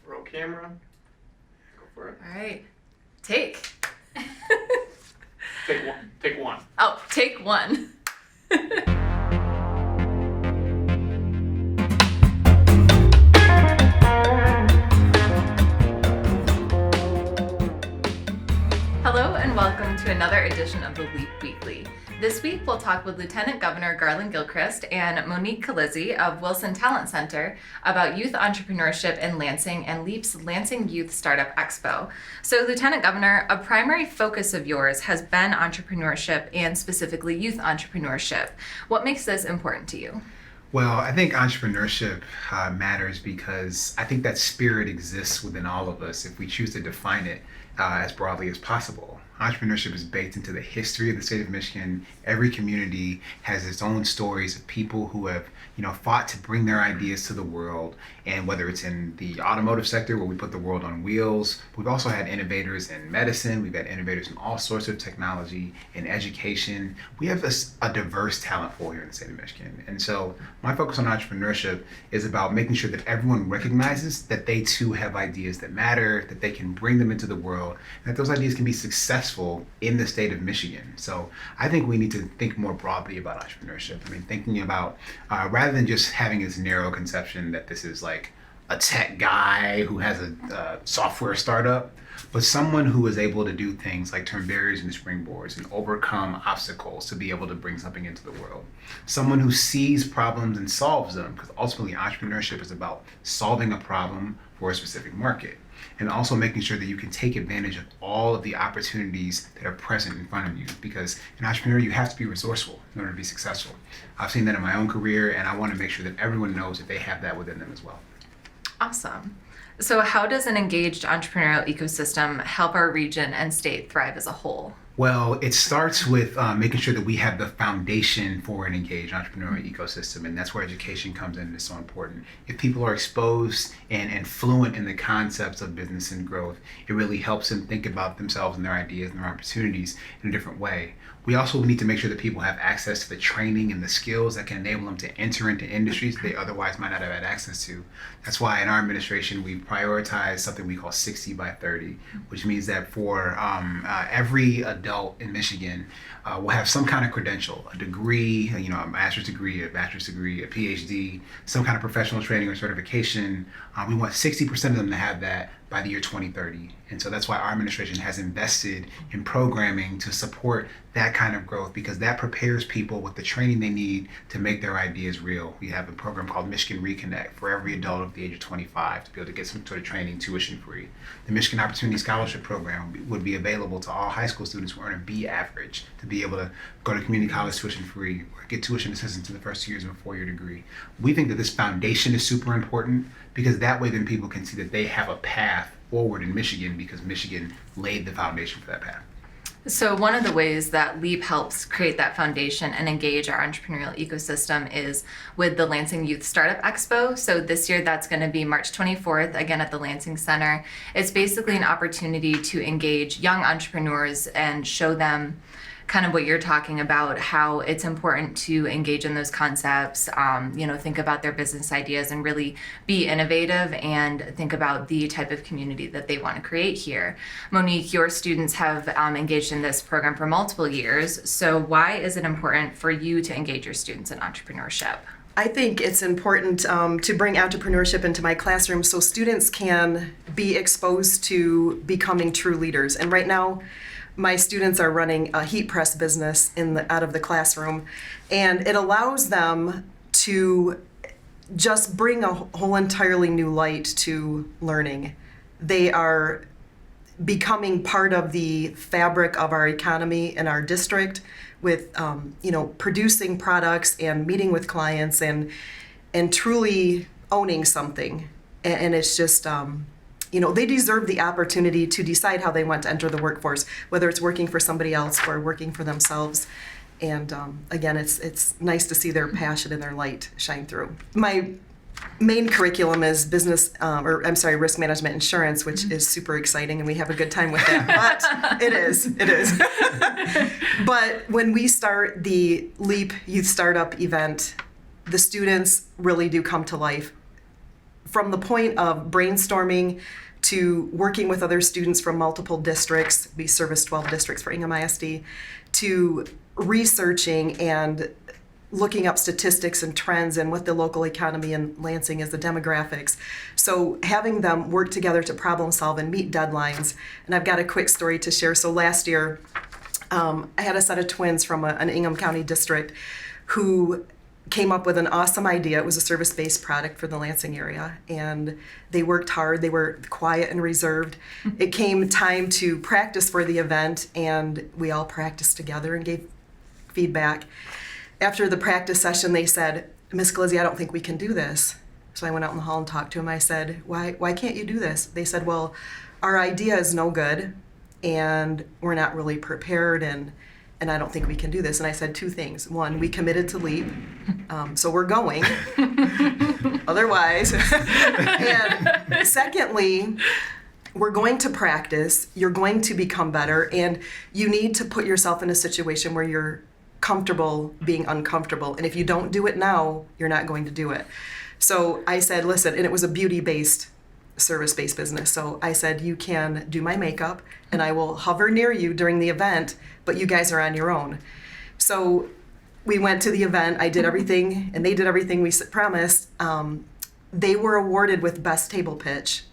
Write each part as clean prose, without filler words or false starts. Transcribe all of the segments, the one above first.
Roll camera. Go for it. All right. Take. Take one. Take one. Oh, take one. Hello and welcome to another edition of the Leap Weekly. This week we'll talk with Lieutenant Governor Garlin Gilchrist and Monique Colizzi of Wilson Talent Center about youth entrepreneurship in Lansing and Leap's Lansing Youth Startup Expo. So Lieutenant Governor, a primary focus of yours has been entrepreneurship and specifically youth entrepreneurship. What makes this important to you? Well, I think entrepreneurship matters because I think that spirit exists within all of us if we choose to define it as broadly as possible. Entrepreneurship is baked into the history of the state of Michigan. Every community has its own stories of people who have, fought to bring their ideas to the world. And whether it's in the automotive sector where we put the world on wheels, we've also had innovators in medicine. We've had innovators in all sorts of technology, in education. We have a diverse talent pool here in the state of Michigan. And so my focus on entrepreneurship is about making sure that everyone recognizes that they too have ideas that matter, that they can bring them into the world, and that those ideas can be successful in the state of Michigan. So I think we need to think more broadly about entrepreneurship. I mean, thinking about, rather than just having this narrow conception that this is like a tech guy who has a software startup, but someone who is able to do things like turn barriers into springboards and overcome obstacles to be able to bring something into the world. Someone who sees problems and solves them, because ultimately entrepreneurship is about solving a problem for a specific market. And also making sure that you can take advantage of all of the opportunities that are present in front of you. Because an entrepreneur, you have to be resourceful in order to be successful. I've seen that in my own career, and I want to make sure that everyone knows that they have that within them as well. Awesome. So how does an engaged entrepreneurial ecosystem help our region and state thrive as a whole? Well, it starts with making sure that we have the foundation for an engaged entrepreneurial ecosystem, and that's where education comes in and is so important. If people are exposed and fluent in the concepts of business and growth, it really helps them think about themselves and their ideas and their opportunities in a different way. We also need to make sure that people have access to the training and the skills that can enable them to enter into industries they otherwise might not have had access to. That's why in our administration, we prioritize something we call 60 by 30, which means that for every adult in Michigan will have some kind of credential, a degree, a master's degree, a bachelor's degree, a PhD, some kind of professional training or certification. We want 60% of them to have that by the year 2030. And so that's why our administration has invested in programming to support that kind of growth, because that prepares people with the training they need to make their ideas real. We have a program called Michigan Reconnect for every adult of the age of 25 to be able to get some sort of training tuition free. The Michigan Opportunity Scholarship Program would be available to all high school students who earn a B average to be able to go to community college tuition free or get tuition assistance in the first 2 years of a 4-year degree. We think that this foundation is super important because that way then people can see that they have a path forward in Michigan because Michigan laid the foundation for that path. So one of the ways that LEAP helps create that foundation and engage our entrepreneurial ecosystem is with the Lansing Youth Startup Expo. So this year that's going to be March 24th, again at the Lansing Center. It's basically an opportunity to engage young entrepreneurs and show them kind of what you're talking about, how it's important to engage in those concepts, think about their business ideas and really be innovative and think about the type of community that they want to create here. Monique, your students have engaged in this program for multiple years. So why is it important for you to engage your students in entrepreneurship? I think it's important to bring entrepreneurship into my classroom so students can be exposed to becoming true leaders. And right now, my students are running a heat press business out of the classroom, and it allows them to just bring a whole entirely new light to learning. They are becoming part of the fabric of our economy in our district with producing products and meeting with clients and truly owning something. And it's just they deserve the opportunity to decide how they want to enter the workforce, whether it's working for somebody else or working for themselves. And again, it's nice to see their passion and their light shine through. My main curriculum is risk management insurance, which is super exciting, and we have a good time with that. But it is. But when we start the LEAP Youth Startup event, the students really do come to life from the point of brainstorming to working with other students from multiple districts, we service 12 districts for Ingham ISD, to researching and looking up statistics and trends and what the local economy in Lansing is, the demographics. So having them work together to problem solve and meet deadlines. And I've got a quick story to share. So last year, I had a set of twins from an Ingham County district who came up with an awesome idea. It was a service-based product for the Lansing area, and they worked hard. They were quiet and reserved. It came time to practice for the event, and we all practiced together and gave feedback. After the practice session, they said, "Miss Colizzi, I don't think we can do this." So I went out in the hall and talked to them. I said, why can't you do this? They said, "Well, our idea is no good, and we're not really prepared, and I don't think we can do this." And I said two things. One, we committed to LEAP, so we're going. Otherwise. And secondly, we're going to practice. You're going to become better, and you need to put yourself in a situation where you're comfortable being uncomfortable. And if you don't do it now, you're not going to do it. So I said, listen, and it was a beauty-based, service-based business. So I said, you can do my makeup, and I will hover near you during the event, but you guys are on your own. So we went to the event. I did everything, and they did everything we promised. They were awarded with Best Table Pitch.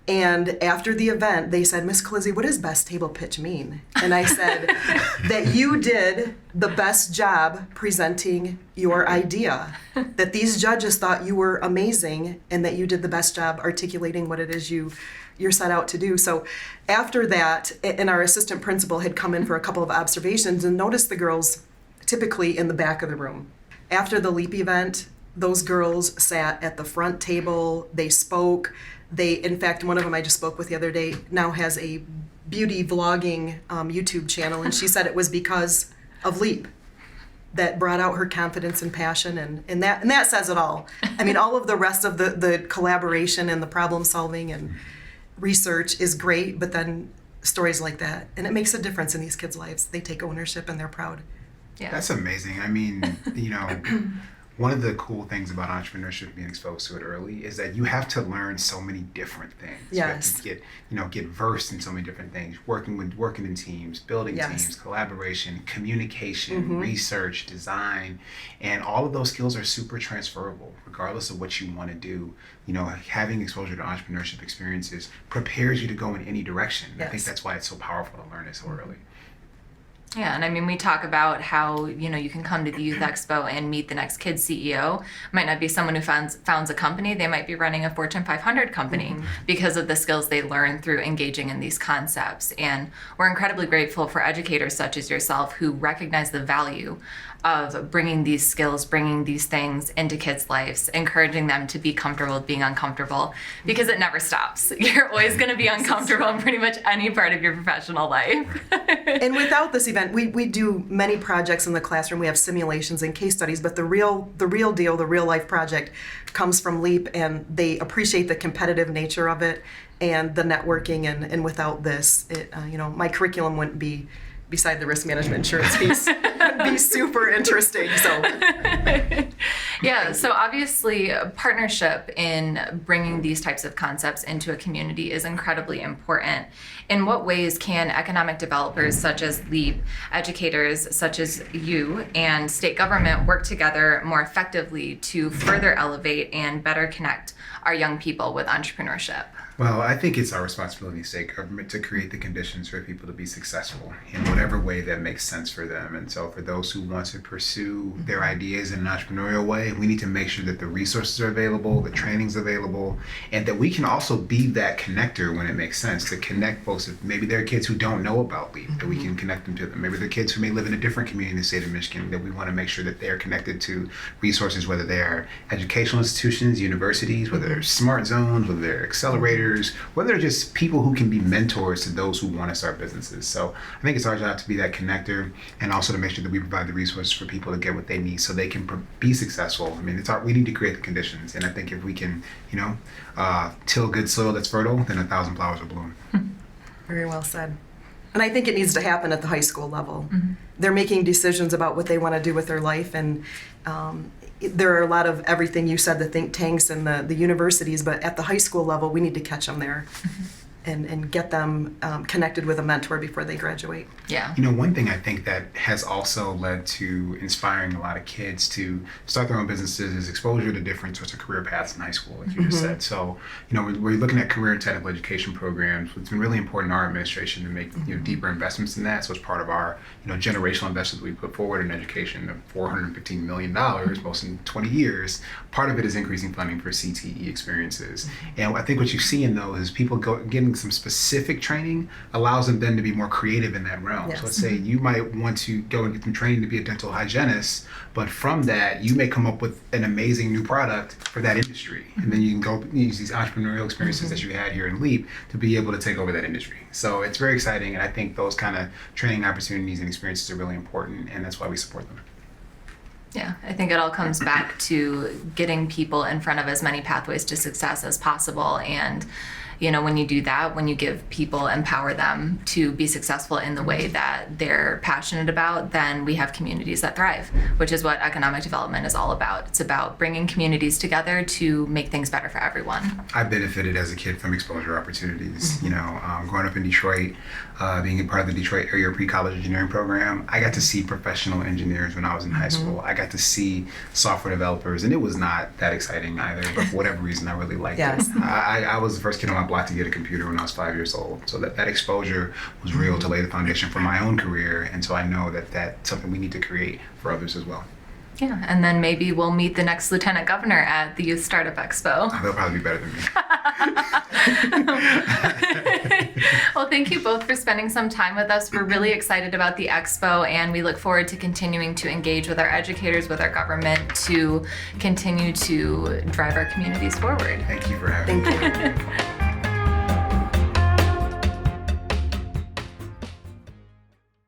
And after the event, they said, "Miss Colizzi, what does best table pitch mean?" And I said, "That you did the best job presenting your idea, that these judges thought you were amazing, and that you did the best job articulating what it is you're set out to do." So after that, and our assistant principal had come in for a couple of observations and noticed the girls typically in the back of the room. After the LEAP event, those girls sat at the front table, they spoke. In fact, one of them I just spoke with the other day now has a beauty vlogging YouTube channel, and she said it was because of LEAP that brought out her confidence and passion, and that says it all. I mean, all of the rest of the collaboration and the problem solving and research is great, but then stories like that, and it makes a difference in these kids' lives. They take ownership and they're proud. Yeah. That's amazing. I mean, one of the cool things about entrepreneurship, being exposed to it early, is that you have to learn so many different things. Yes. You have to get versed in so many different things. Working in teams, building Yes. teams, collaboration, communication, Mm-hmm. research, design, and all of those skills are super transferable, regardless of what you want to do. Having exposure to entrepreneurship experiences prepares you to go in any direction. Yes. I think that's why it's so powerful to learn it so early. Yeah, and I mean, we talk about how, you can come to the Youth Expo and meet the next kid's CEO. Might not be someone who founds a company. They might be running a Fortune 500 company because of the skills they learn through engaging in these concepts. And we're incredibly grateful for educators such as yourself who recognize the value of bringing these skills, bringing these things into kids' lives, encouraging them to be comfortable with being uncomfortable, because it never stops. You're always going to be uncomfortable in pretty much any part of your professional life. And without this event, we do many projects in the classroom. We have simulations and case studies, but the real deal, the real life project comes from LEAP, and they appreciate the competitive nature of it and the networking, and without this, my curriculum wouldn't be, beside the risk management insurance piece, would be super interesting. So Yeah, so obviously partnership in bringing these types of concepts into a community is incredibly important. In what ways can economic developers such as LEAP, educators such as you, and state government work together more effectively to further elevate and better connect our young people with entrepreneurship? Well, I think it's our responsibility as state government to create the conditions for people to be successful in whatever way that makes sense for them. And so for those who want to pursue their ideas in an entrepreneurial way, we need to make sure that the resources are available, the training's available, and that we can also be that connector when it makes sense to connect folks. If maybe there are kids who don't know about LEAP, that we can connect them to them. Maybe there are kids who may live in a different community in the state of Michigan, that we want to make sure that they're connected to resources, whether they are educational institutions, universities, whether they're smart zones, whether they're accelerators, whether they're just people who can be mentors to those who want to start businesses. So I think it's our job to be that connector, and also to make sure that we provide the resources for people to get what they need so they can be successful. I mean, we need to create the conditions, and I think if we can, till good soil that's fertile, then 1,000 flowers will bloom. very well said. And I think it needs to happen at the high school level. They're making decisions about what they want to do with their life, and there are a lot of everything you said, the think tanks and the universities, but at the high school level, we need to catch them there and get them connected with a mentor before they graduate. Yeah. You know, one thing I think that has also led to inspiring a lot of kids to start their own businesses is exposure to different sorts of career paths in high school, like you just said. So, you know, we're looking at career and technical education programs. It's been really important in our administration to make deeper investments in that. So it's part of our generational investments we put forward in education of $415 million, most in 20 years. Part of it is increasing funding for CTE experiences. And I think what you see in those is people getting some specific training allows them then to be more creative in that realm. Yes. So let's say you might want to go and get some training to be a dental hygienist, but from that you may come up with an amazing new product for that industry. And then you can go use these entrepreneurial experiences that you had here in LEAP to be able to take over that industry. So it's very exciting, and I think those kind of training opportunities and experiences are really important, and that's why we support them. Yeah, I think it all comes back to getting people in front of as many pathways to success as possible. And when you do that, when you give people, empower them to be successful in the way that they're passionate about, then we have communities that thrive, which is what economic development is all about. It's about bringing communities together to make things better for everyone. I benefited as a kid from exposure opportunities. Growing up in Detroit, being a part of the Detroit area pre-college engineering program, I got to see professional engineers when I was in high school. I got to see software developers, and it was not that exciting either, but for whatever reason, I really liked it. I was the first kid on my block to get a computer when I was 5 years old. So that exposure was real to lay the foundation for my own career. And so I know that that's something we need to create for others as well. Yeah, and then maybe we'll meet the next lieutenant governor at the Youth Startup Expo. They'll probably be better than me. Well, thank you both for spending some time with us. We're really excited about the Expo, and we look forward to continuing to engage with our educators, with our government, to continue to drive our communities forward. Thank you for having me. Thank you.